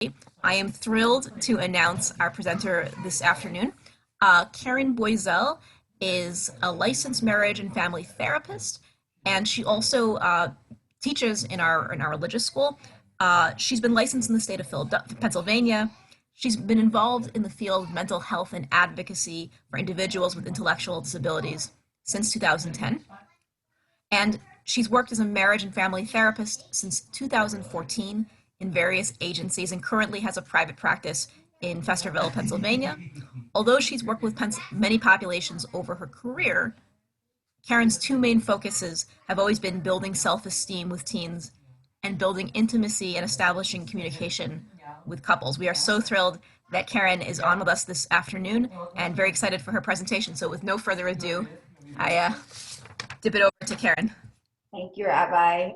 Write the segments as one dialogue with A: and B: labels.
A: I am thrilled to announce our presenter this afternoon. Caryn Boisselle is a licensed marriage and family therapist, and she also teaches in our religious school. She's been licensed in the state of Pennsylvania. She's been involved in the field of mental health and advocacy for individuals with intellectual disabilities since 2010. And she's worked as a marriage and family therapist since 2014 in various agencies and currently has a private practice in Festerville, Pennsylvania. Although she's worked with many populations over her career, Caryn's two main focuses have always been building self-esteem with teens and building intimacy and establishing communication with couples. We are so thrilled that Caryn is on with us this afternoon and very excited for her presentation. So with no further ado, I dip it over to Caryn.
B: Thank you, Rabbi.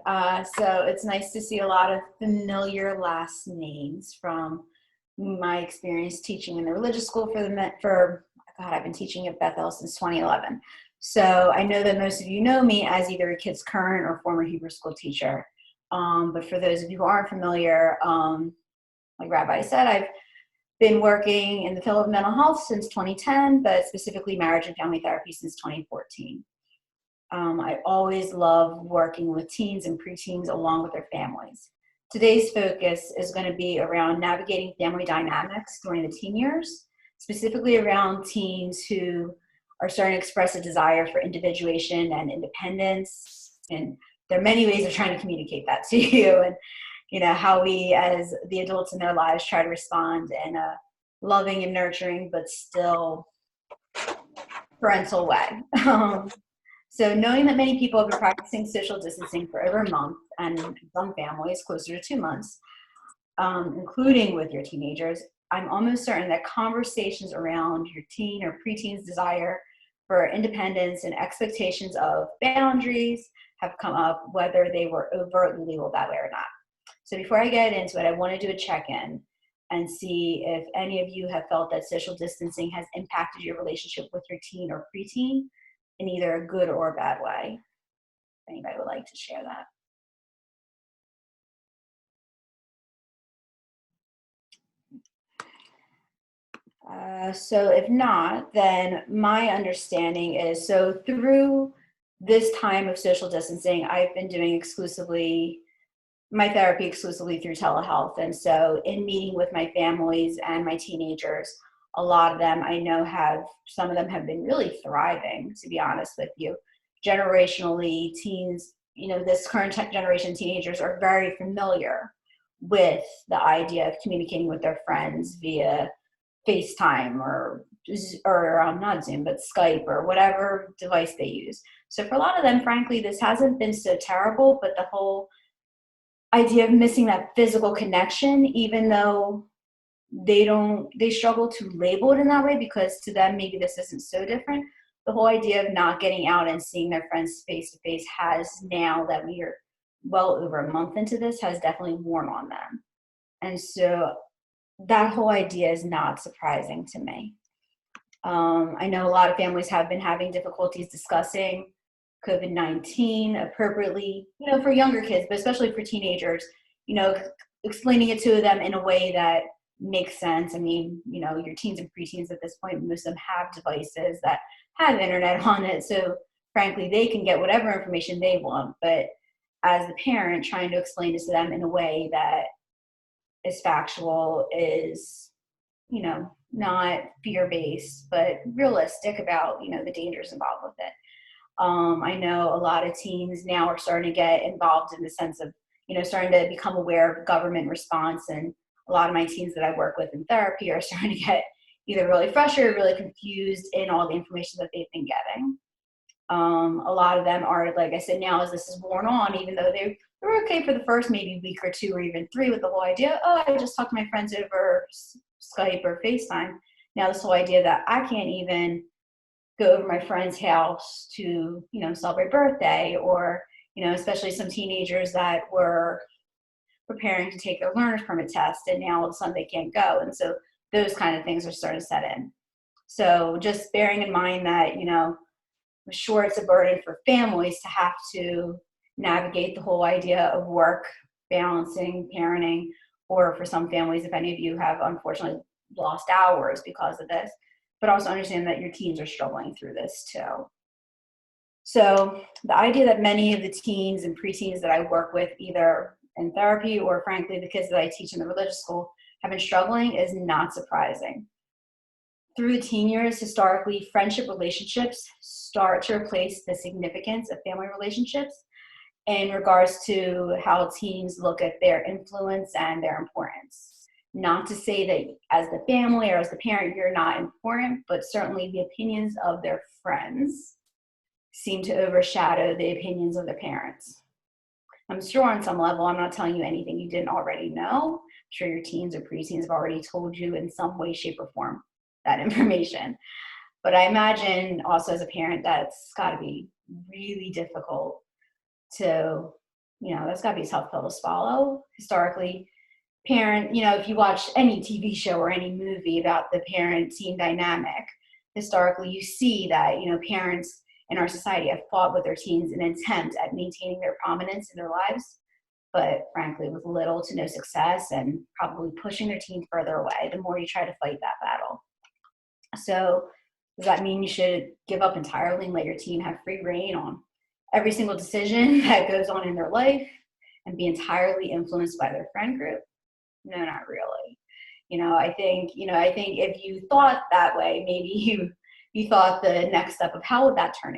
B: So it's nice to see a lot of familiar last names from my experience teaching in the religious school I've been teaching at Beth since 2011. So I know that most of you know me as either a kid's current or former Hebrew school teacher. But for those of you who aren't familiar, like Rabbi said, I've been working in the field of mental health since 2010, but specifically marriage and family therapy since 2014. I always love working with teens and preteens along with their families. Today's focus is going to be around navigating family dynamics during the teen years, specifically around teens who are starting to express a desire for individuation and independence. And there are many ways of trying to communicate that to you, and how we as the adults in their lives try to respond in a loving and nurturing but still parental way. So knowing that many people have been practicing social distancing for over a month, and some families closer to 2 months, including with your teenagers, I'm almost certain that conversations around your teen or preteen's desire for independence and expectations of boundaries have come up, whether they were overtly labeled that way or not. So before I get into it, I want to do a check-in and see if any of you have felt that social distancing has impacted your relationship with your teen or preteen in either a good or a bad way. If anybody would like to share that. So if not, then my understanding is, so through this time of social distancing, I've been doing my therapy exclusively through telehealth. And so in meeting with my families and my teenagers, a lot of them I know some of them have been really thriving, to be honest with you. Generationally, teens, this current generation teenagers are very familiar with the idea of communicating with their friends via FaceTime or not Zoom, but Skype or whatever device they use. So for a lot of them, frankly, this hasn't been so terrible, but the whole idea of missing that physical connection, even though they struggle to label it in that way, because to them maybe this isn't so different. The whole idea of not getting out and seeing their friends face to face has, now that we are well over a month into this, has definitely worn on them. And so that whole idea is not surprising to me. I know a lot of families have been having difficulties discussing COVID-19 appropriately, for younger kids, but especially for teenagers, explaining it to them in a way that makes sense. I mean, your teens and preteens at this point, most of them have devices that have internet on it. So frankly, they can get whatever information they want. But as the parent, trying to explain this to them in a way that is factual, is, not fear-based, but realistic about, the dangers involved with it. I know a lot of teens now are starting to get involved in the sense of, starting to become aware of government response. And a lot of my teens that I work with in therapy are starting to get either really frustrated or really confused in all the information that they've been getting. A lot of them are, like I said, now as this is worn on, even though they were okay for the first maybe week or two or even 3 with the whole idea, I just talk to my friends over Skype or FaceTime. Now this whole idea that I can't even go over my friend's house to, celebrate birthday, or, especially some teenagers that were preparing to take their learner's permit test, and now all of a sudden they can't go. And so those kind of things are starting to set in. So just bearing in mind that, I'm sure it's a burden for families to have to navigate the whole idea of work, balancing, parenting, or for some families, if any of you have unfortunately lost hours because of this, but also understand that your teens are struggling through this too. So the idea that many of the teens and preteens that I work with, either in therapy or frankly the kids that I teach in the religious school, have been struggling is not surprising. Through the teen years, historically, friendship relationships start to replace the significance of family relationships in regards to how teens look at their influence and their importance. Not to say that as the family or as the parent, you're not important, but certainly the opinions of their friends seem to overshadow the opinions of their parents. I'm sure on some level, I'm not telling you anything you didn't already know. I'm sure your teens or preteens have already told you in some way, shape, or form that information. But I imagine also as a parent, that's got to be really difficult to, that's got to be a tough pill to swallow. Historically, if you watch any TV show or any movie about the parent-teen dynamic, historically you see that, parents in our society have fought with their teens in an attempt at maintaining their prominence in their lives, but frankly with little to no success and probably pushing their teen further away the more you try to fight that battle. So does that mean you should give up entirely and let your teen have free reign on every single decision that goes on in their life and be entirely influenced by their friend group? No, not really. I think if you thought that way, maybe you thought the next step of how would that turn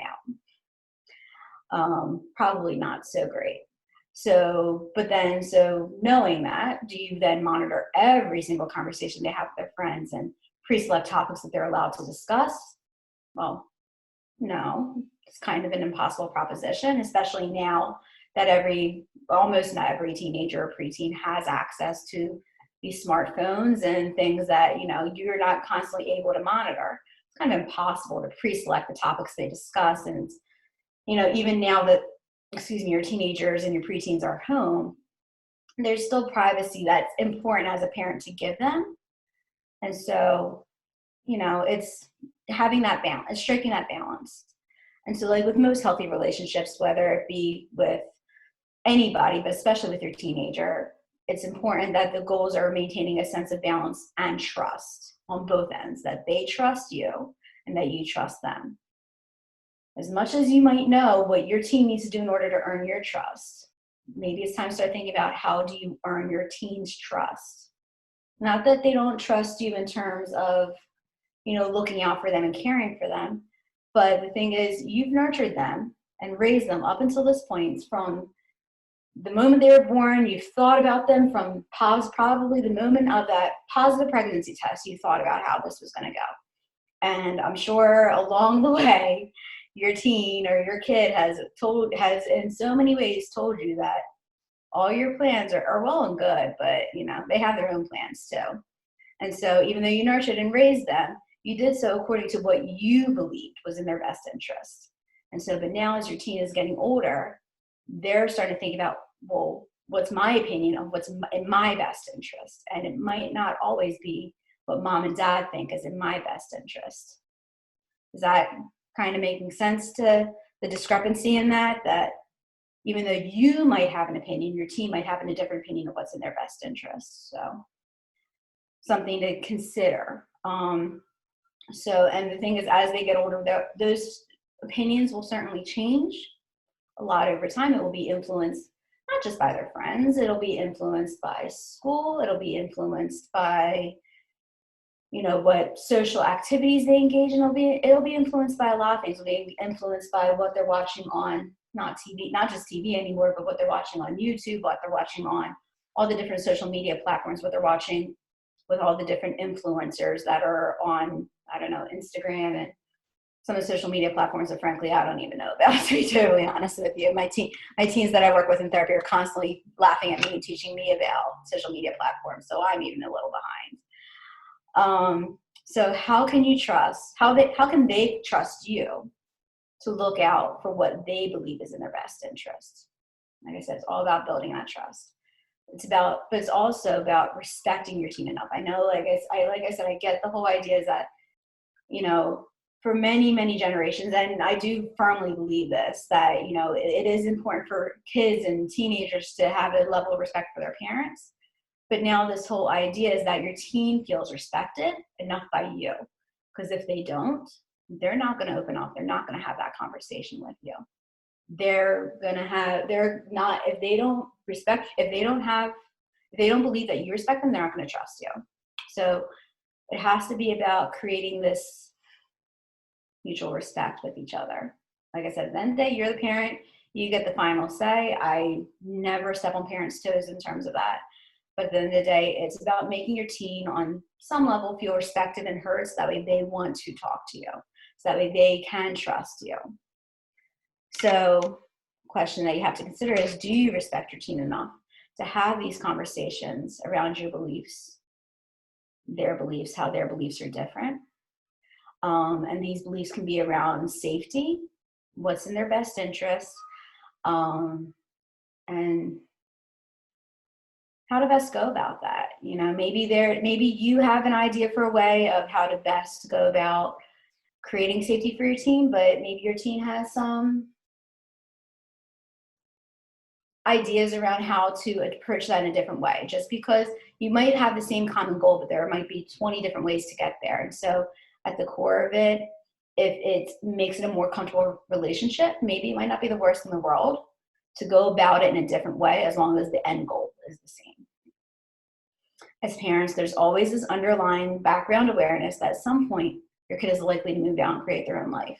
B: out? Probably not so great. So knowing that, do you then monitor every single conversation they have with their friends and pre-select topics that they're allowed to discuss? Well, no, it's kind of an impossible proposition, especially now that almost not every teenager or preteen has access to these smartphones and things that, you're not constantly able to monitor. It's kind of impossible to pre-select the topics they discuss. And, even now that, your teenagers and your preteens are home, there's still privacy that's important as a parent to give them. And so, it's having that balance, it's striking that balance. And so like with most healthy relationships, whether it be with anybody, but especially with your teenager, it's important that the goals are maintaining a sense of balance and trust on both ends, that they trust you and that you trust them. As much as you might know what your teen needs to do in order to earn your trust, maybe it's time to start thinking about how do you earn your teen's trust. Not that they don't trust you in terms of, looking out for them and caring for them, but the thing is you've nurtured them and raised them up until this point. From the moment they were born, you've thought about them from probably the moment of that positive pregnancy test, you thought about how this was going to go. And I'm sure along the way, your teen or your kid has in so many ways told you that all your plans are well and good, but they have their own plans too. And so even though you nurtured and raised them, you did so according to what you believed was in their best interest. And so, but now as your teen is getting older, they're starting to think about, well, what's my opinion of what's in my best interest? And it might not always be what mom and dad think is in my best interest. Is that kind of making sense to the discrepancy in that even though you might have an opinion, your teen might have a different opinion of what's in their best interest. So something to consider. And the thing is, as they get older, those opinions will certainly change a lot over time. It will be influenced not just by their friends, it'll be influenced by school, it'll be influenced by, what social activities they engage in. It'll be influenced by a lot of things. It'll be influenced by what they're watching on, not just TV anymore, but what they're watching on YouTube, what they're watching on all the different social media platforms, what they're watching with all the different influencers that are on, Instagram and some of the social media platforms that frankly I don't even know about, to be totally honest with you. My teens that I work with in therapy are constantly laughing at me and teaching me about social media platforms, so I'm even a little behind. So how can you trust, how can they trust you to look out for what they believe is in their best interest? Like I said, it's all about building that trust. But it's also about respecting your teen enough. I know, like I said, I get the whole idea is that, for many, many generations, and I do firmly believe this, that, it is important for kids and teenagers to have a level of respect for their parents. But now this whole idea is that your teen feels respected enough by you. Because if they don't, they're not going to open up. They're not going to have that conversation with you. They're not, if they don't respect, if they don't believe that you respect them, they're not going to trust you. So it has to be about creating this mutual respect with each other. Like I said, at the end of the day, you're the parent, you get the final say. I never step on parents' toes in terms of that. But at the end of the day, it's about making your teen on some level feel respected and heard, so that way they want to talk to you, so that way they can trust you. So the question that you have to consider is, do you respect your teen enough to have these conversations around your beliefs, their beliefs, how their beliefs are different? And these beliefs can be around safety, what's in their best interest, and how to best go about that. You know, maybe you have an idea for a way of how to best go about creating safety for your teen, but maybe your teen has some ideas around how to approach that in a different way. Just because you might have the same common goal, but there might be 20 different ways to get there. And so at the core of it, if it makes it a more comfortable relationship, maybe it might not be the worst in the world to go about it in a different way, as long as the end goal is the same. As parents, there's always this underlying background awareness that at some point your kid is likely to move out and create their own life.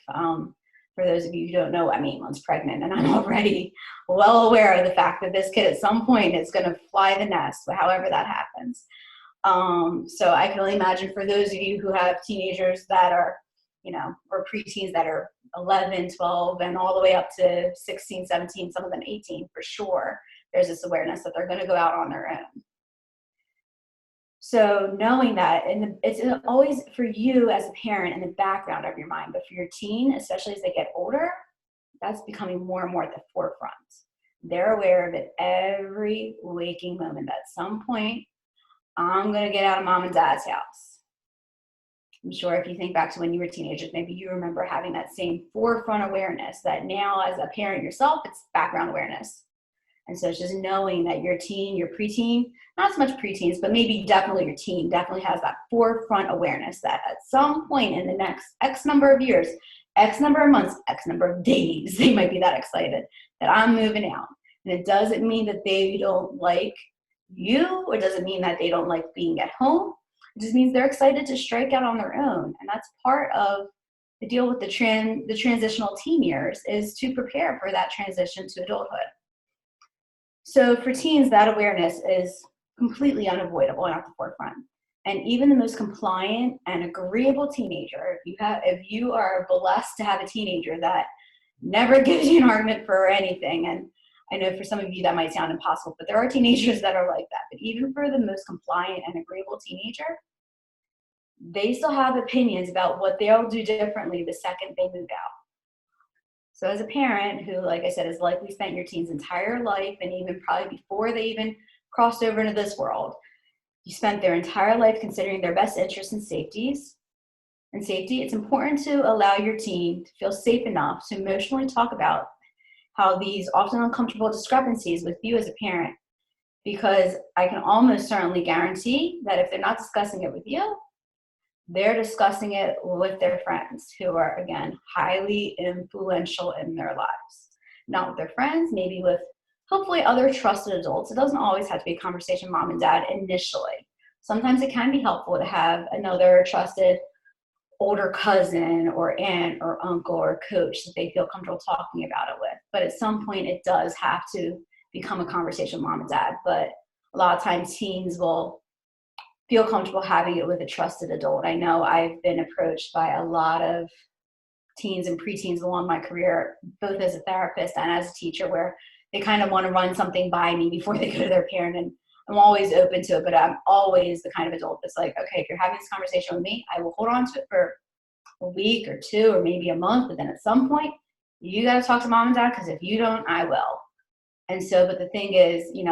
B: For those of you who don't know, I'm 8 months pregnant, and I'm already well aware of the fact that this kid at some point is going to fly the nest, however that happens. So I can only imagine for those of you who have teenagers that are, or preteens that are 11, 12, and all the way up to 16, 17, some of them 18 for sure, there's this awareness that they're going to go out on their own. So knowing that, and it's always for you as a parent in the background of your mind, but for your teen, especially as they get older, that's becoming more and more at the forefront. They're aware of it every waking moment. At some point, I'm going to get out of mom and dad's house. I'm sure if you think back to when you were teenagers, maybe you remember having that same forefront awareness that now as a parent yourself, it's background awareness. And so it's just knowing that your teen, your preteen, not so much preteens, but maybe definitely your teen definitely has that forefront awareness that at some point in the next X number of years, X number of months, X number of days, they might be that excited that I'm moving out. And it doesn't mean that they don't like you, or doesn't mean that they don't like being at home. It just means they're excited to strike out on their own. And that's part of the deal with the transitional teen years, is to prepare for that transition to adulthood. So for teens, that awareness is completely unavoidable and at the forefront. And even the most compliant and agreeable teenager, if you are blessed to have a teenager that never gives you an argument for anything, and I know for some of you that might sound impossible, but there are teenagers that are like that. But even for the most compliant and agreeable teenager, they still have opinions about what they'll do differently the second they move out. So as a parent who, like I said, has likely spent your teen's entire life, and even probably before they even crossed over into this world, you spent their entire life considering their best interests and safety, it's important to allow your teen to feel safe enough to emotionally talk about how these often uncomfortable discrepancies with you as a parent, because I can almost certainly guarantee that if they're not discussing it with you, they're discussing it with their friends who are, again, highly influential in their lives. Not with their friends, maybe with hopefully other trusted adults. It doesn't always have to be a conversation mom and dad initially. Sometimes it can be helpful to have another trusted older cousin or aunt or uncle or coach that they feel comfortable talking about it with. But at some point, it does have to become a conversation with mom and dad. But a lot of times teens will feel comfortable having it with a trusted adult. I know I've been approached by a lot of teens and preteens along my career, both as a therapist and as a teacher, where they kind of want to run something by me before they go to their parent. And I'm always open to it, but I'm always the kind of adult that's like, okay, if you're having this conversation with me, I will hold on to it for a week or two or maybe a month, but then at some point, you got to talk to mom and dad, because if you don't, I will. And so, but the thing is, you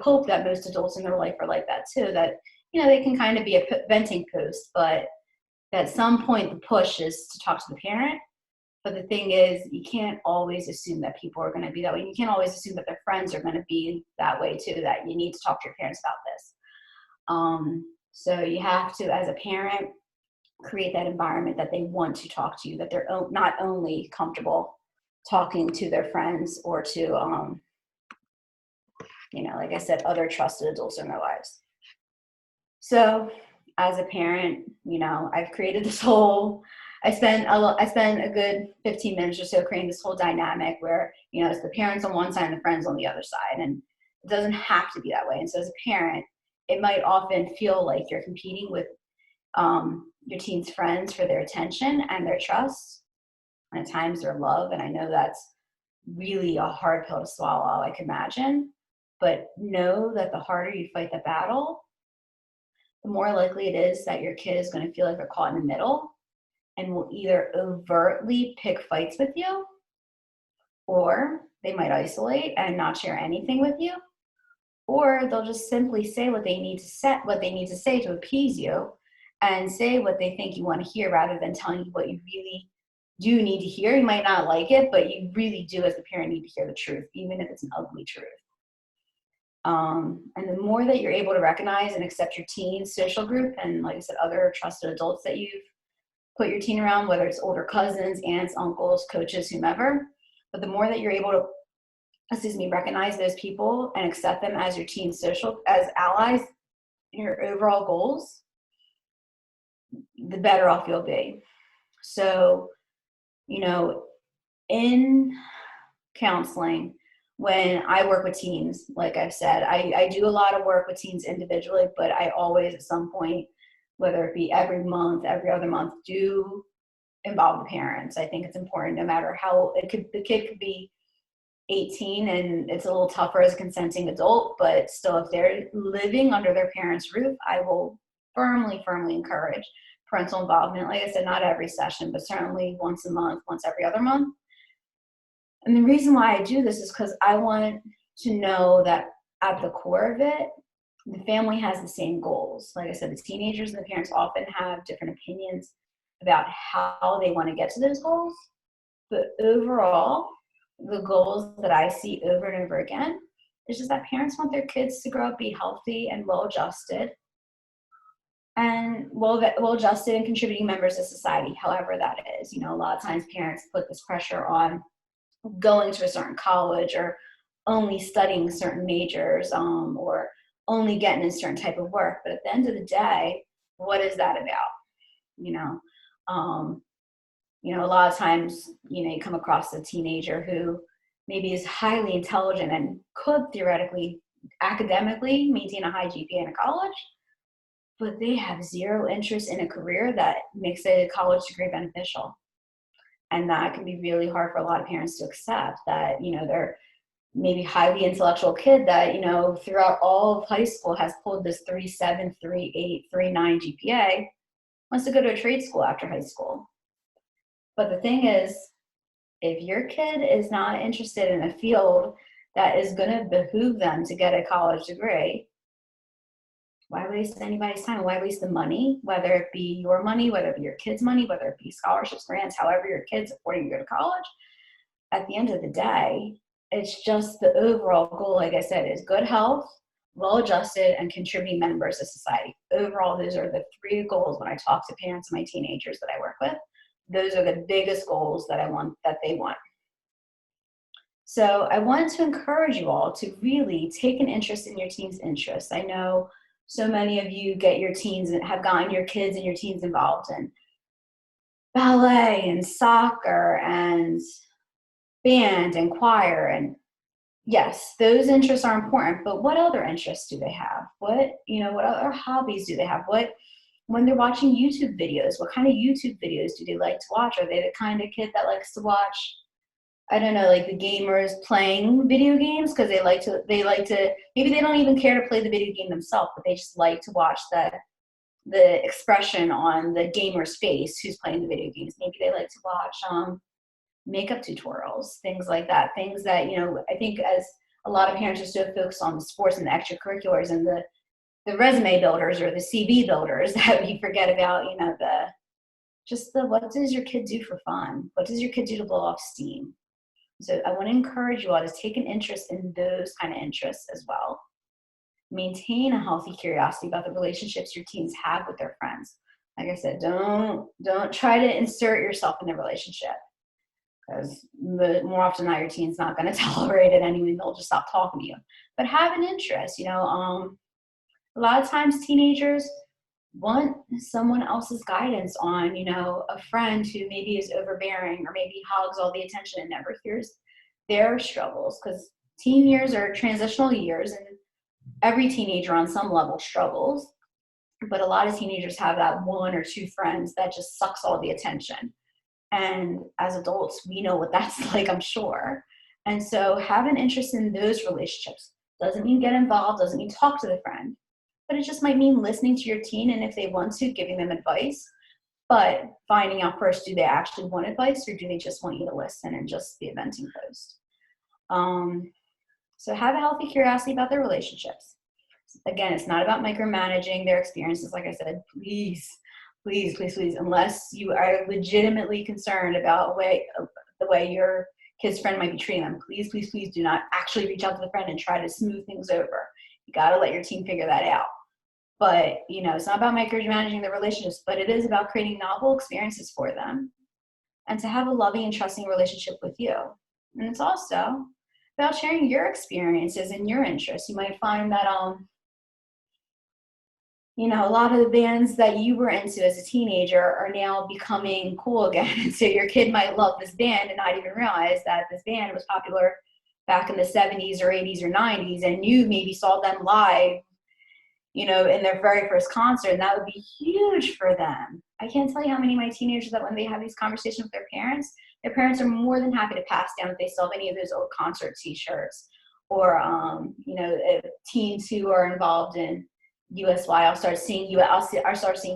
B: hope that most adults in their life are like that too, that, they can kind of be a venting post, but at some point the push is to talk to the parent. But the thing is, you can't always assume that people are going to be that way. You can't always assume that their friends are going to be that way too, that you need to talk to your parents about this. So you have to, as a parent, create that environment that they want to talk to you, that they're not only comfortable talking to their friends or to, like I said, other trusted adults in their lives. So as a parent, I've created this whole, I spent a good 15 minutes or so creating this whole dynamic where, it's the parents on one side and the friends on the other side. And it doesn't have to be that way. And so as a parent, it might often feel like you're competing with your teen's friends for their attention and their trust, and at times their love. And I know that's really a hard pill to swallow, I can imagine. But know that the harder you fight the battle, the more likely it is that your kid is going to feel like they're caught in the middle and will either overtly pick fights with you, or they might isolate and not share anything with you, or they'll just simply say what they need to say to appease you and say what they think you want to hear rather than telling you what you really do need to hear. You might not like it, but you really do as the parent need to hear the truth, even if it's an ugly truth. And the more that you're able to recognize and accept your teen's social group and, like I said, other trusted adults that you've put your teen around, whether it's older cousins, aunts, uncles, coaches, whomever, but the more that you're able to, recognize those people and accept them as your teen's as allies in your overall goals, the better off you'll be. So, in counseling, when I work with teens, like I've said, I do a lot of work with teens individually, but I always at some point, whether it be every month, every other month, do involve the parents. I think it's important, no matter how the kid could be 18 and it's a little tougher as a consenting adult, but still if they're living under their parents' roof, I will firmly encourage parental involvement. Like I said, not every session, but certainly once a month, once every other month. And the reason why I do this is because I want to know that at the core of it, the family has the same goals. Like I said, the teenagers and the parents often have different opinions about how they want to get to those goals. But overall, the goals that I see over and over again is just that parents want their kids to grow up, be healthy and well-adjusted, and well-adjusted and contributing members of society, however that is. A lot of times parents put this pressure on going to a certain college or only studying certain majors, or only getting a certain type of work. But at the end of the day, what is that about? A lot of times, you come across a teenager who maybe is highly intelligent and could theoretically, academically maintain a high GPA in a college, but they have zero interest in a career that makes a college degree beneficial. And that can be really hard for a lot of parents to accept, that, they're maybe highly intellectual kid that, throughout all of high school has pulled this 3.7, 3.8, 3.9 GPA, wants to go to a trade school after high school. But the thing is, if your kid is not interested in a field that is going to behoove them to get a college degree, why waste anybody's time? Why waste the money, whether it be your money, whether it be your kids' money, whether it be scholarships, grants, however your kid's affording you to go to college? At the end of the day, it's just the overall goal, like I said, is good health, well-adjusted, and contributing members of society. Overall, those are the three goals when I talk to parents of my teenagers that I work with. Those are the biggest goals that they want. So I wanted to encourage you all to really take an interest in your teens' interests. I know so many of you get your teens and have gotten your kids and your teens involved in ballet and soccer and band and choir. And yes, those interests are important, but what other interests do they have? What other hobbies do they have? When they're watching YouTube videos, what kind of YouTube videos do they like to watch? Are they the kind of kid that likes to watch, I don't know, like the gamers playing video games because they like to, maybe they don't even care to play the video game themselves, but they just like to watch the expression on the gamer's face who's playing the video games. Maybe they like to watch makeup tutorials, things like that. Things that, I think as a lot of parents are so focused on the sports and the extracurriculars and the resume builders or the CV builders that we forget about, the just what does your kid do for fun? What does your kid do to blow off steam? So I want to encourage you all to take an interest in those kind of interests as well. Maintain a healthy curiosity about the relationships your teens have with their friends. Like I said, don't try to insert yourself in the relationship, because more often than not, your teen's not going to tolerate it anyway. They'll just stop talking to you. But have an interest. A lot of times teenagers want someone else's guidance on, a friend who maybe is overbearing or maybe hogs all the attention and never hears their struggles, because teen years are transitional years and every teenager on some level struggles. But a lot of teenagers have that one or two friends that just sucks all the attention. And as adults, we know what that's like, I'm sure. And so have an interest in those relationships. Doesn't mean get involved, doesn't mean talk to the friend, but it just might mean listening to your teen, and if they want to, giving them advice, but finding out first, do they actually want advice, or do they just want you to listen and just be a venting post? So have a healthy curiosity about their relationships. Again, it's not about micromanaging their experiences. Like I said, please, unless you are legitimately concerned about the way your kid's friend might be treating them, please do not actually reach out to the friend and try to smooth things over. You got to let your teen figure that out. But, it's not about micromanaging the relationships, but it is about creating novel experiences for them and to have a loving and trusting relationship with you. And it's also about sharing your experiences and your interests. You might find that, a lot of the bands that you were into as a teenager are now becoming cool again. So your kid might love this band and not even realize that this band was popular back in the 70s or 80s or 90s, and you maybe saw them live, in their very first concert, and that would be huge for them. I can't tell you how many of my teenagers that when they have these conversations with their parents are more than happy to pass down if they still have any of those old concert t-shirts, or, teens who are involved in USY. I'll start seeing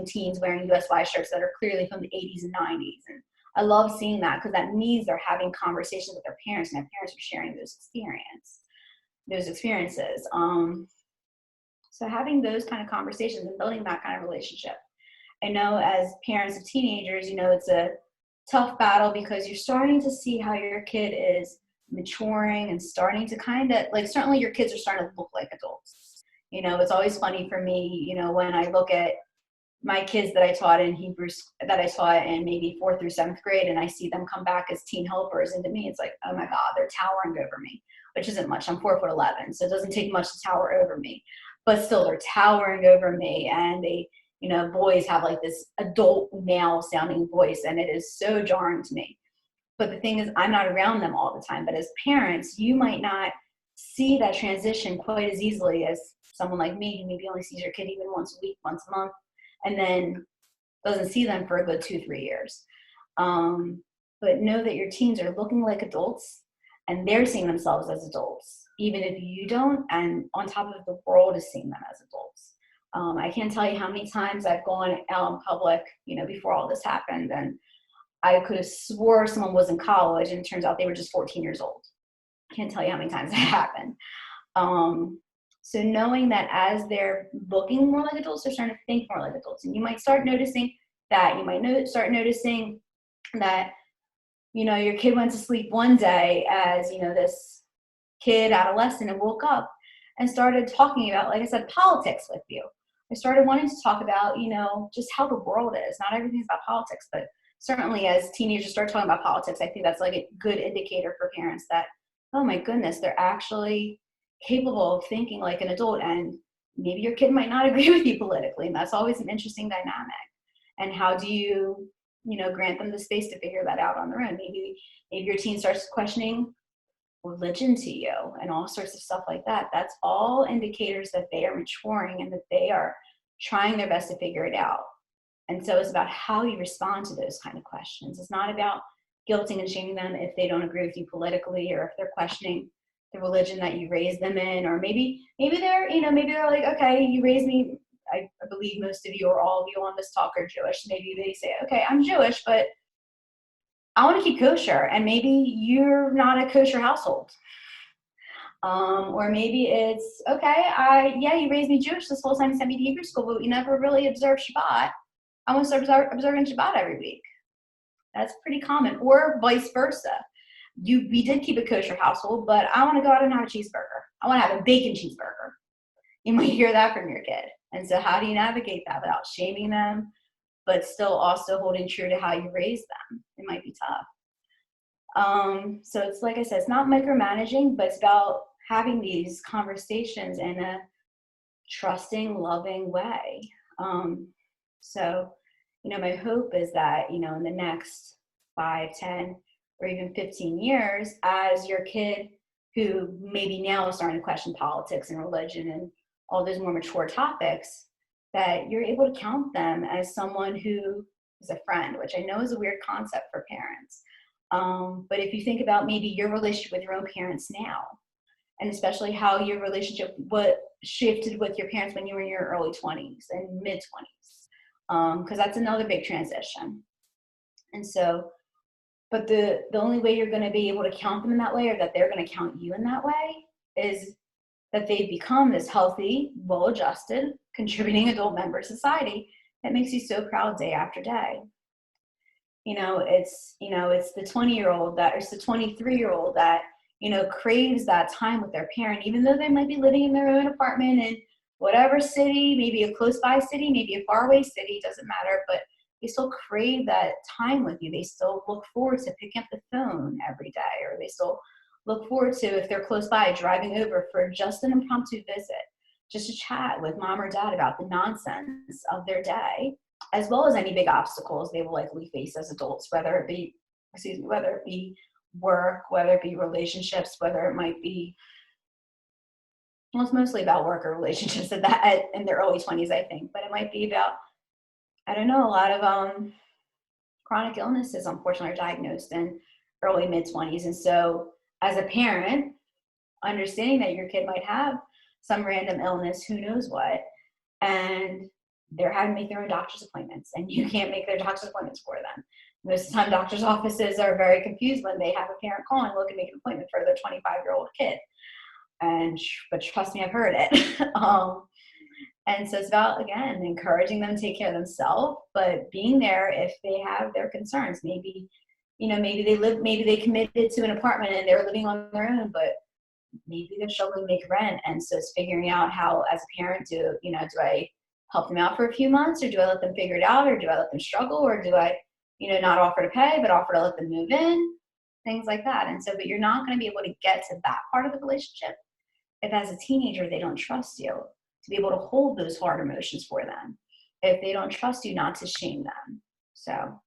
B: teens wearing USY shirts that are clearly from the 80s and 90s. And I love seeing that, because that means they're having conversations with their parents, and their parents are sharing those experiences. So having those kind of conversations and building that kind of relationship. I know as parents of teenagers, it's a tough battle, because you're starting to see how your kid is maturing and starting to kind of, certainly your kids are starting to look like adults. It's always funny for me, when I look at my kids that I taught in Hebrews, that I taught in maybe 4th through 7th grade, and I see them come back as teen helpers. And to me, it's like, oh my God, they're towering over me, which isn't much. I'm 4'11", so it doesn't take much to tower over me, but still they're towering over me. And they, boys have this adult male sounding voice, and it is so jarring to me. But the thing is, I'm not around them all the time. But as parents, you might not see that transition quite as easily as someone like me, who maybe only sees your kid even once a week, once a month, and then doesn't see them for a good 2-3 years. But know that your teens are looking like adults, and they're seeing themselves as adults, even if you don't, and on top of the world is seeing them as adults. I can't tell you how many times I've gone out in public, before all this happened, and I could have swore someone was in college, and it turns out they were just 14 years old. I can't tell you how many times that happened. So knowing that as they're looking more like adults, they're starting to think more like adults. And you might start noticing that. You might start noticing that, your kid went to sleep one day as, this kid, adolescent, and woke up and started talking about, like I said, politics with you. I started wanting to talk about, just how the world is. Not everything's about politics, but certainly as teenagers start talking about politics, I think that's a good indicator for parents that, oh my goodness, they're actually capable of thinking like an adult, and maybe your kid might not agree with you politically, and that's always an interesting dynamic. And how do you, grant them the space to figure that out on their own? Maybe your teen starts questioning religion to you and all sorts of stuff like that. That's all indicators that they are maturing and that they are trying their best to figure it out. And so it's about how you respond to those kind of questions. It's not about guilting and shaming them if they don't agree with you politically, or if they're questioning the religion that you raised them in, or maybe they're, maybe they're like, okay, you raised me, I believe most of you or all of you on this talk are Jewish. Maybe they say, okay, I'm Jewish, but I want to keep kosher, and maybe you're not a kosher household. Or maybe it's, okay, you raised me Jewish this whole time, you sent me to Hebrew school, but you never really observed Shabbat. I want to start observing Shabbat every week. That's pretty common. Or vice versa. We did keep a kosher household, but I want to go out and have a cheeseburger. I want to have a bacon cheeseburger. You might hear that from your kid. And so how do you navigate that without shaming them, but still also holding true to how you raised them? It might be tough. So it's like I said, it's not micromanaging, but it's about having these conversations in a trusting, loving way. So, my hope is that, in the next 5, 10, or even 15 years, as your kid who maybe now is starting to question politics and religion and all those more mature topics, that you're able to count them as someone who is a friend, which I know is a weird concept for parents. But if you think about maybe your relationship with your own parents now, and especially how your relationship shifted with your parents when you were in your early 20s and mid 20s, because that's another big transition. And so, but the only way you're going to be able to count them in that way, or that they're going to count you in that way, is that they become this healthy, well-adjusted, contributing adult member of society that makes you so proud day after day. It's the 20-year-old that, or it's the 23-year-old that, craves that time with their parent, even though they might be living in their own apartment in whatever city, maybe a close by city, maybe a far away city, doesn't matter, but they still crave that time with you. They still look forward to picking up the phone every day, or they still look forward to, if they're close by, driving over for just an impromptu visit, just to chat with mom or dad about the nonsense of their day, as well as any big obstacles they will likely face as adults, whether it be work, whether it be relationships, whether it might be, well, it's mostly about work or relationships in their early 20s, I think, but it might be about, I don't know, a lot of chronic illnesses, unfortunately, are diagnosed in early mid 20s. And so as a parent, understanding that your kid might have some random illness, who knows what, and they're having to make their own doctor's appointments, and you can't make their doctor's appointments for them. Most of the time, doctor's offices are very confused when they have a parent call and look and make an appointment for their 25-year-old kid. But trust me, I've heard it. And so it's about, again, encouraging them to take care of themselves, but being there if they have their concerns. Maybe they committed to an apartment and they're living on their own, but maybe they're struggling to make rent. And so it's figuring out how, as a parent, do I help them out for a few months, or do I let them figure it out, or do I let them struggle, or do I, not offer to pay, but offer to let them move in, things like that. And so, but you're not going to be able to get to that part of the relationship if, as a teenager, they don't trust you to be able to hold those hard emotions for them, if they don't trust you not to shame them. So,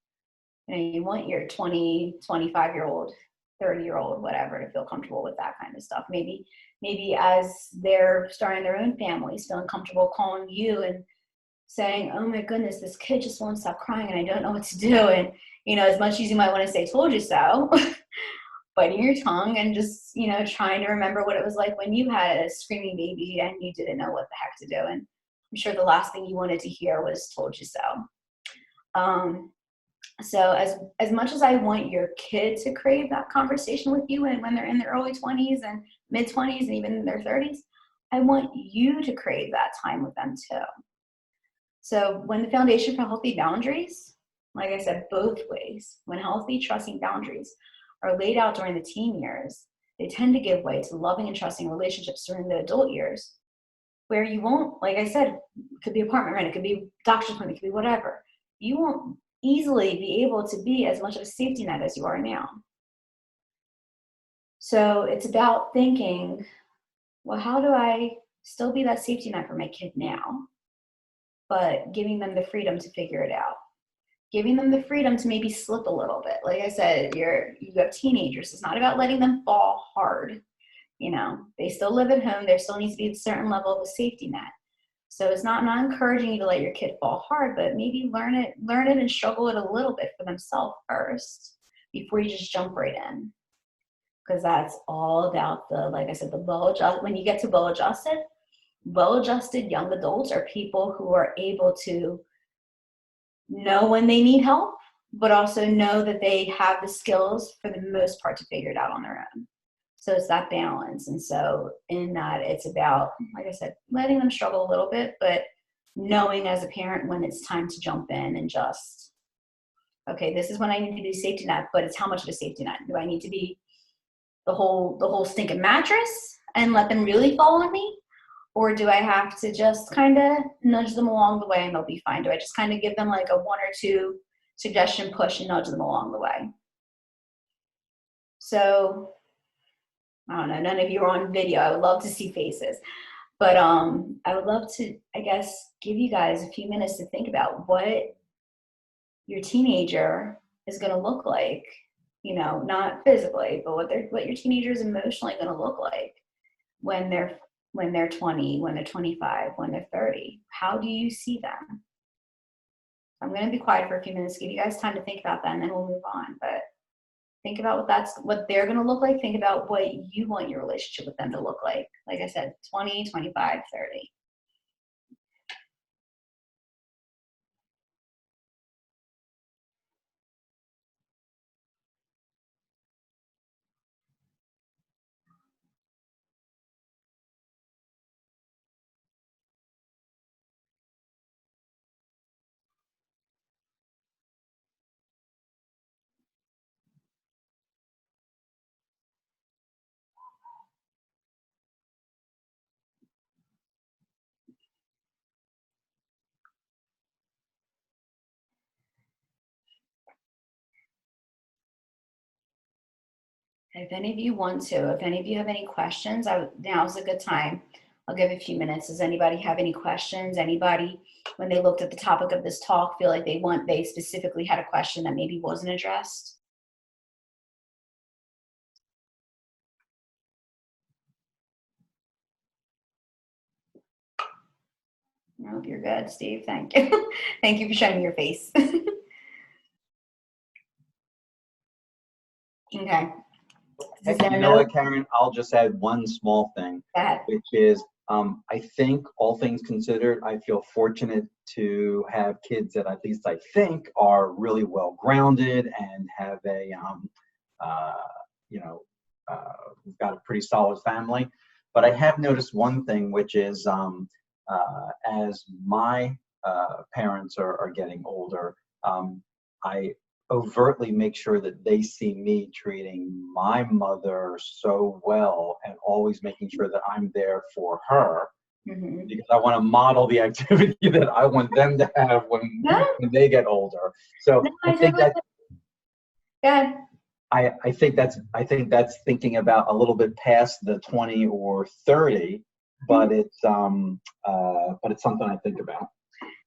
B: you want your 20, 25-year-old, 30-year-old, whatever, to feel comfortable with that kind of stuff. Maybe as they're starting their own families, feeling comfortable calling you and saying, oh my goodness, this kid just won't stop crying and I don't know what to do. And, as much as you might want to say, told you so, biting your tongue and just, trying to remember what it was like when you had a screaming baby and you didn't know what the heck to do. And I'm sure the last thing you wanted to hear was told you so. So as much as I want your kid to crave that conversation with you, and when they're in their early 20s and mid 20s and even in their 30s, I want you to crave that time with them too. So when the foundation for healthy boundaries, like I said, both ways, when healthy, trusting boundaries are laid out during the teen years, they tend to give way to loving and trusting relationships during the adult years, where you won't, like I said, it could be apartment rent, it could be doctor's appointment, it could be whatever. You won't easily be able to be as much of a safety net as you are now. So it's about thinking, well, how do I still be that safety net for my kid now, but giving them the freedom to figure it out, giving them the freedom to maybe slip a little bit. Like I said, you have teenagers. It's not about letting them fall hard. They still live at home. There still needs to be a certain level of a safety net. So it's not encouraging you to let your kid fall hard, but maybe learn it and struggle it a little bit for themselves first before you just jump right in. Because that's all about like I said, when you get to well-adjusted young adults are people who are able to know when they need help, but also know that they have the skills for the most part to figure it out on their own. So it's that balance. And so in that, it's about, like I said, letting them struggle a little bit, but knowing as a parent when it's time to jump in and just, okay, this is when I need to be a safety net, but it's how much of a safety net? Do I need to be the whole stinking mattress and let them really fall on me? Or do I have to just kind of nudge them along the way and they'll be fine? Do I just kind of give them like a 1 or 2 suggestion push and nudge them along the way? So I don't know, none of you are on video. I would love to see faces. But I would love to, I guess, give you guys a few minutes to think about what your teenager is going to look like, not physically, but what your teenager is emotionally going to look like when they're 20, when they're 25, when they're 30. How do you see them? I'm going to be quiet for a few minutes, give you guys time to think about that, and then we'll move on. But think about what they're going to look like. Think about what you want your relationship with them to look like. Like I said, 20, 25, 30. If any of you want to, if any of you have any questions, now's a good time. I'll give a few minutes. Does anybody have any questions? Anybody, when they looked at the topic of this talk, feel like they specifically had a question that maybe wasn't addressed? No, you're good, Steve. Thank you. Thank you for showing me your face. Okay.
C: You know what, Caryn? I'll just add one small thing, which is I think, all things considered, I feel fortunate to have kids that at least I think are really well grounded and have we've got a pretty solid family. But I have noticed one thing, which is as my parents are getting older, I overtly make sure that they see me treating my mother so well and always making sure that I'm there for her, because I want to model the activity that I want them to have when they get older. So I think that I think that's thinking about a little bit past the 20 or 30, but it's something I think about.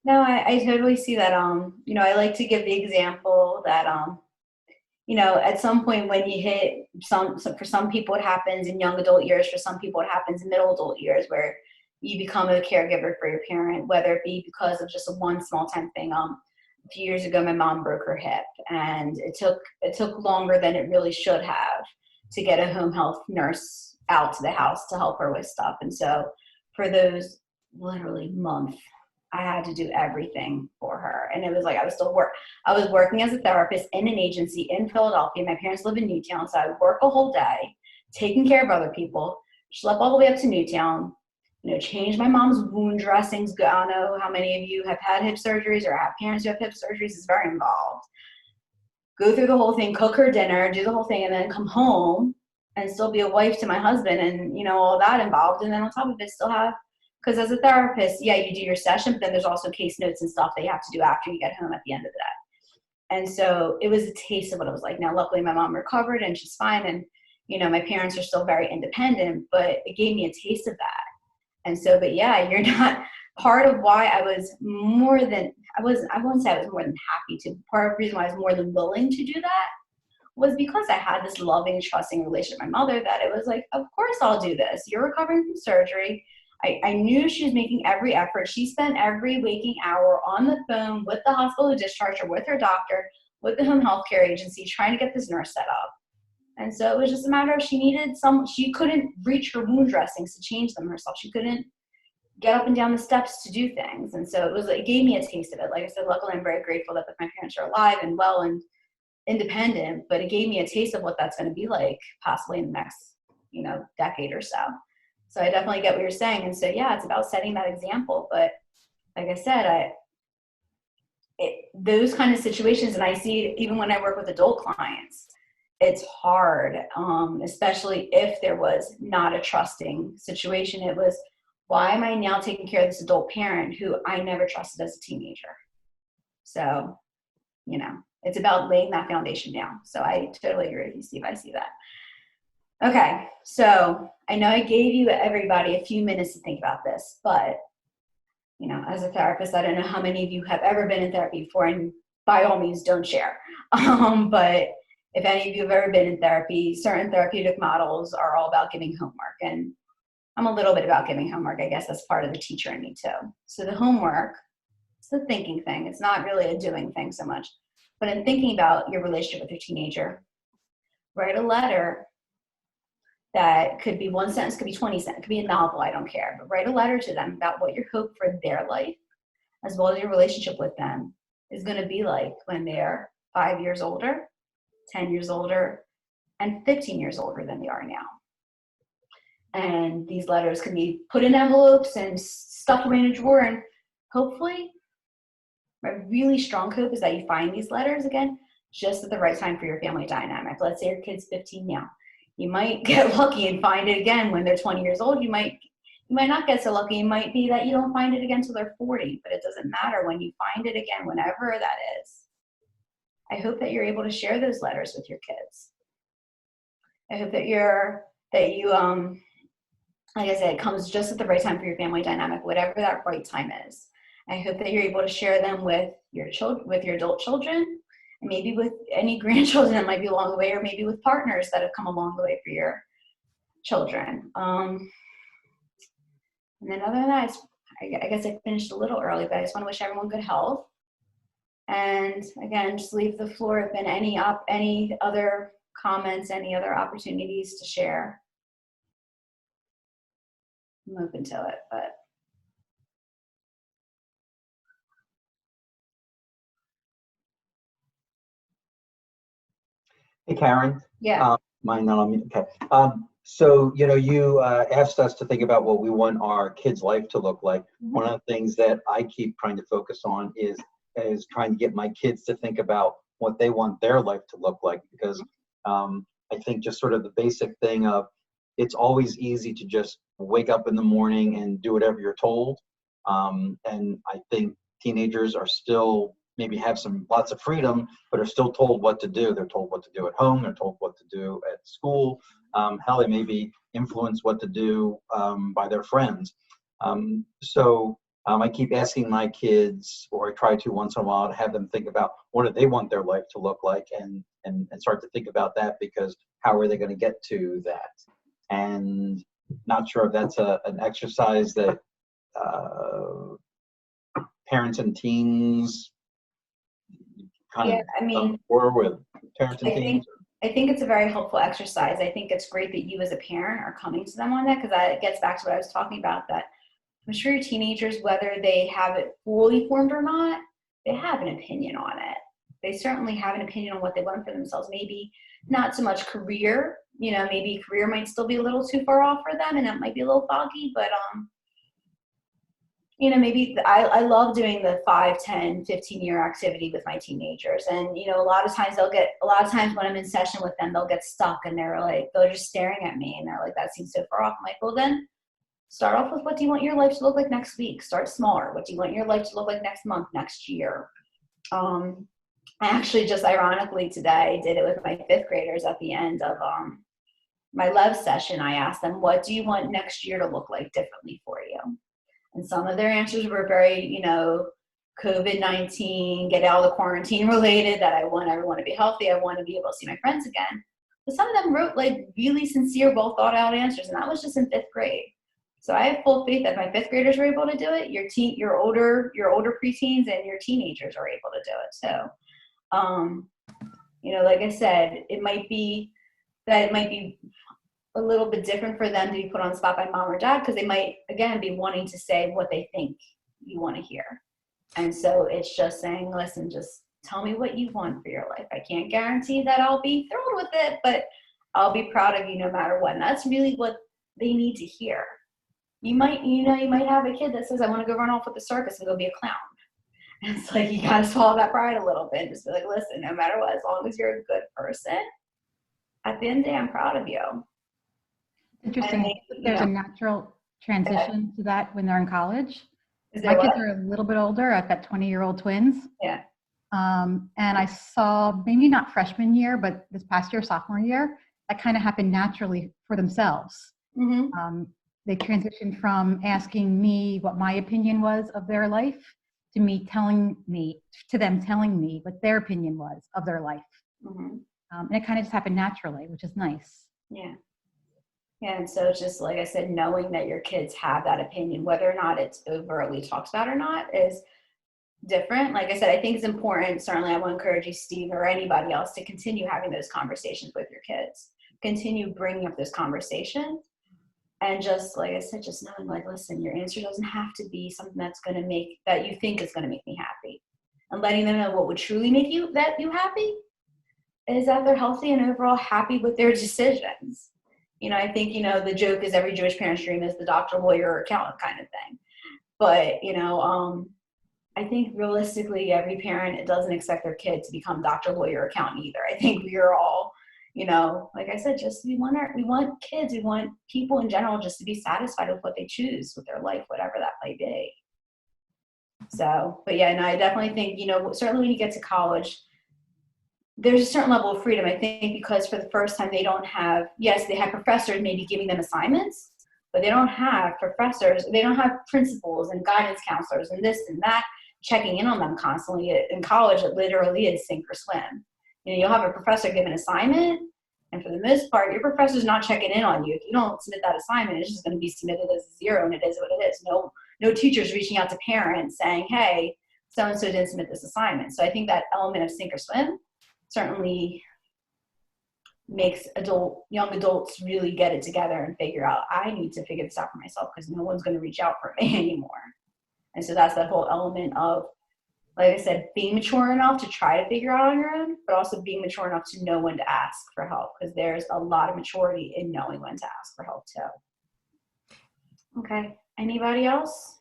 B: No, I totally see that. I like to give the example that, at some point when you hit for some people it happens in young adult years, for some people it happens in middle adult years, where you become a caregiver for your parent, whether it be because of just one small time thing. A few years ago, my mom broke her hip, and it took longer than it really should have to get a home health nurse out to the house to help her with stuff. And so for those literally months, I had to do everything for her. And it was like I was working as a therapist in an agency in Philadelphia. My parents live in Newtown, so I would work a whole day taking care of other people, schlep all the way up to Newtown, change my mom's wound dressings. I don't know how many of you have had hip surgeries or have parents who have hip surgeries. It's very involved. Go through the whole thing, cook her dinner, do the whole thing, and then come home and still be a wife to my husband and, all that involved. And then on top of it, still have, because as a therapist, yeah, you do your session, but then there's also case notes and stuff that you have to do after you get home at the end of the day. And so it was a taste of what it was like. Now, luckily, my mom recovered and she's fine. And, my parents are still very independent, but it gave me a taste of that. And so, but yeah, you're not part of why I wouldn't say I was more than happy to. Part of the reason why I was more than willing to do that was because I had this loving, trusting relationship with my mother that it was like, of course I'll do this. You're recovering from surgery. I knew she was making every effort. She spent every waking hour on the phone with the hospital discharge her, with her doctor, with the home health care agency, trying to get this nurse set up. And so it was just a matter of she couldn't reach her wound dressings to change them herself. She couldn't get up and down the steps to do things. And so it gave me a taste of it. Like I said, luckily I'm very grateful that my parents are alive and well and independent, but it gave me a taste of what that's going to be like possibly in the next, decade or so. So I definitely get what you're saying. And so, yeah, it's about setting that example. But like I said, those kind of situations, and I see it even when I work with adult clients, it's hard, especially if there was not a trusting situation. It was, why am I now taking care of this adult parent who I never trusted as a teenager? So, it's about laying that foundation down. So I totally agree with you, Steve. I see that. Okay, so I know I gave you everybody a few minutes to think about this, but as a therapist, I don't know how many of you have ever been in therapy before, and by all means, don't share. But if any of you have ever been in therapy, certain therapeutic models are all about giving homework, and I'm a little bit about giving homework. I guess that's part of the teacher in me too. So the homework, it's the thinking thing. It's not really a doing thing so much, but in thinking about your relationship with your teenager, write a letter that could be one sentence, could be 20 sentences, could be a novel, I don't care. But write a letter to them about what your hope for their life, as well as your relationship with them, is going to be like when they're 5 years older, 10 years older, and 15 years older than they are now. And these letters can be put in envelopes and stuffed away in a drawer. And hopefully, my really strong hope is that you find these letters again just at the right time for your family dynamic. Let's say your kid's 15 now. You might get lucky and find it again when they're 20 years old. You might not get so lucky. It might be that you don't find it again until they're 40, but it doesn't matter. When you find it again, whenever that is, I hope that you're able to share those letters with your kids. I hope that you like I said, it comes just at the right time for your family dynamic, whatever that right time is. I hope that you're able to share them with your children, with your adult children, and maybe with any grandchildren that might be along the way, or maybe with partners that have come along the way for your children. And then other than that, I guess I finished a little early, but I just want to wish everyone good health. And again, just leave the floor open. Any other comments, any other opportunities to share? I'm open to it, but.
C: Hey, Caryn.
B: Yeah.
C: Mine not on mute. Okay. So, you asked us to think about what we want our kids' life to look like.
B: Mm-hmm.
C: One of the things that I keep trying to focus on is trying to get my kids to think about what they want their life to look like, because I think just sort of the basic thing of, it's always easy to just wake up in the morning and do whatever you're told. And I think teenagers are still, maybe have lots of freedom, but are still told what to do. They're told what to do at home. They're told what to do at school. How they may be influenced what to do by their friends. So I keep asking my kids, or I try to once in a while, to have them think about what do they want their life to look like, and start to think about that, because how are they going to get to that? And not sure if that's an exercise that parents and teens kind of or with parents and teens.
B: I think it's a very helpful exercise. I think it's great that you as a parent are coming to them on that, because that gets back to what I was talking about, that I'm sure your teenagers, whether they have it fully formed or not, they have an opinion on it. They certainly have an opinion on what they want for themselves. Maybe not so much career, maybe career might still be a little too far off for them, and that might be a little foggy, but maybe I love doing the 5, 10, 15-year activity with my teenagers. And, a lot of times when I'm in session with them, they'll get stuck, and they're just staring at me, and they're like, that seems so far off. I'm like, well, then start off with, what do you want your life to look like next week? Start smaller. What do you want your life to look like next month, next year? I actually just ironically today did it with my 5th graders at the end of my love session. I asked them, what do you want next year to look like differently for you? And some of their answers were very, COVID-19, get out of the quarantine related, that I want everyone to be healthy. I want to be able to see my friends again. But some of them wrote really sincere, well thought out answers. And that was just in 5th grade. So I have full faith that my 5th graders were able to do it. Your older preteens and your teenagers are able to do it. So, like I said, it might be a little bit different for them to be put on the spot by mom or dad, because they might, again, be wanting to say what they think you want to hear. And so it's just saying, listen, just tell me what you want for your life. I can't guarantee that I'll be thrilled with it, but I'll be proud of you no matter what. And that's really what they need to hear. you might have a kid that says, I want to go run off with the circus and go be a clown. And it's like, you got to swallow that pride a little bit and just be like, listen, no matter what, as long as you're a good person, at the end of the day, I'm proud of you.
D: Interesting. There's a natural transition to that when they're in college. My kids are a little bit older. I've got 20-year-old twins.
B: Yeah.
D: And I saw, maybe not freshman year, but this past year, sophomore year, that kind of happened naturally for themselves.
B: Mm-hmm.
D: They transitioned from asking me what my opinion was of their life to them telling me what their opinion was of their life.
B: Mm-hmm.
D: And it kind of just happened naturally, which is nice.
B: Yeah. Yeah, and so it's just, like I said, knowing that your kids have that opinion, whether or not it's overtly talked about or not, is different. Like I said, I think it's important. Certainly, I want to encourage you, Steve, or anybody else, to continue having those conversations with your kids. Continue bringing up those conversations. And just, like I said, just knowing, like, listen, your answer doesn't have to be something that you think is going to make me happy. And letting them know what would truly make you happy is that they're healthy and overall happy with their decisions. I think, the joke is every Jewish parent's dream is the doctor, lawyer, or accountant kind of thing. But, I think realistically, every parent doesn't expect their kid to become doctor, lawyer, or accountant either. I think we are all, like I said, just we want kids, we want people in general just to be satisfied with what they choose with their life, whatever that might be. So, but yeah, and I definitely think, certainly when you get to college, there's a certain level of freedom, I think, because for the first time they don't have, yes, they have professors maybe giving them assignments, but they don't have principals and guidance counselors and this and that checking in on them constantly. In college, it literally is sink or swim. You'll have a professor give an assignment, and for the most part, your professor's not checking in on you. If you don't submit that assignment, it's just going to be submitted as a zero, and it is what it is. No teachers reaching out to parents saying, hey, so-and-so didn't submit this assignment. So I think that element of sink or swim certainly makes young adults really get it together and figure out, I need to figure this out for myself because no one's going to reach out for me anymore. And so that's that whole element of, like I said, being mature enough to try to figure out on your own, but also being mature enough to know when to ask for help, because there's a lot of maturity in knowing when to ask for help too. Okay, anybody else?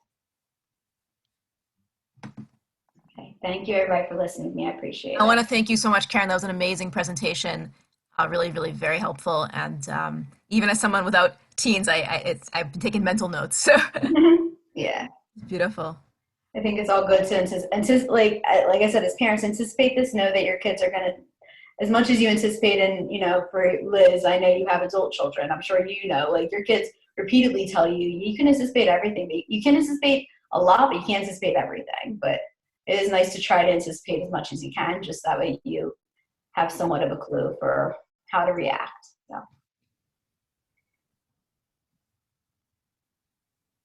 B: Okay, thank you everybody for listening to me. I appreciate it.
A: I want to thank you so much, Caryn. That was an amazing presentation. Really, really very helpful. And even as someone without teens, I've been taking mental notes. So
B: yeah,
A: beautiful.
B: I think it's all good to like I said, as parents, anticipate this. Know that your kids are gonna, as much as you anticipate, and for Liz, I know you have adult children. I'm sure like your kids repeatedly tell you can anticipate everything. You can anticipate a lot, but you can't anticipate everything. But it is nice to try to anticipate as much as you can, just that way you have somewhat of a clue for how to react. So.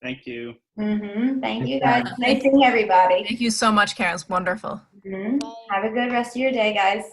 E: Thank you.
B: Thank you, guys. Nice seeing everybody.
A: Thank you so much, Caryn. It's wonderful.
B: Have a good rest of your day, guys.